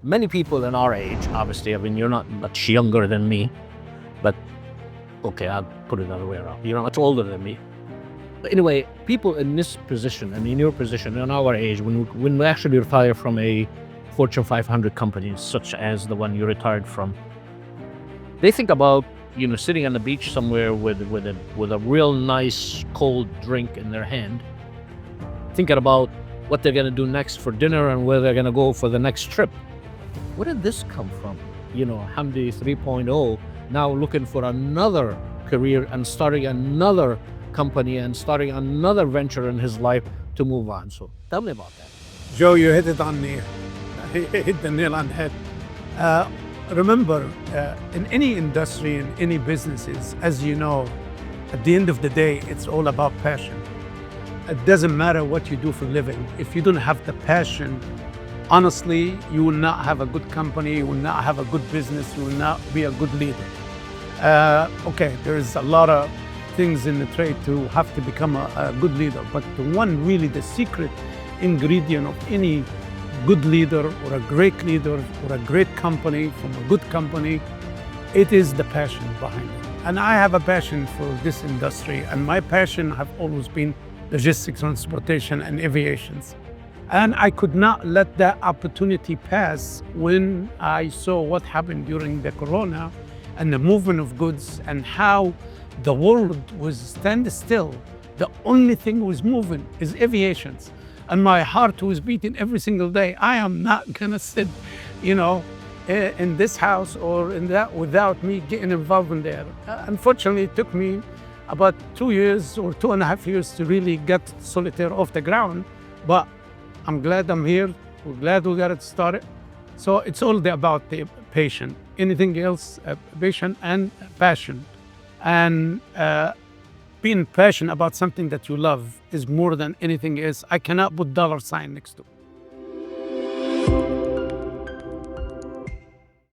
Many people in our age, obviously, I mean, you're not much younger than me, but okay, I'll put it the other way around. You're not much older than me. But anyway, people in this position and in your position, in our age, when we actually retire from a Fortune 500 company, such as the one you retired from, they think about, sitting on the beach somewhere with a real nice cold drink in their hand, thinking about what they're going to do next for dinner and where they're going to go for the next trip. Where did this come from? Hamdi 3.0, now looking for another career and starting another company and starting another venture in his life to move on. So tell me about that. Joe, you hit it on the hit the nail on the head. Remember, in any industry, in any businesses, as you know, at the end of the day, it's all about passion. It doesn't matter what you do for a living. If you don't have the passion, honestly, you will not have a good company, you will not have a good business, you will not be a good leader. Okay, there's a lot of things in the trade to have to become a good leader, but the secret ingredient of any good leader or a great leader or a great company from a good company, it is the passion behind it. And I have a passion for this industry, and my passion have always been logistics, transportation, and aviations. And I could not let that opportunity pass when I saw what happened during the corona and the movement of goods and how the world was standstill. The only thing was moving is aviations. And my heart was beating every single day. I am not gonna sit, in this house or in that without me getting involved in there. Unfortunately, it took me about 2 years or 2.5 years to really get SolitAir off the ground. But I'm glad I'm here. We're glad we got it started. So it's all about the patient. Anything else, patient and passion. And being passionate about something that you love is more than anything else. I cannot put $sign next to it.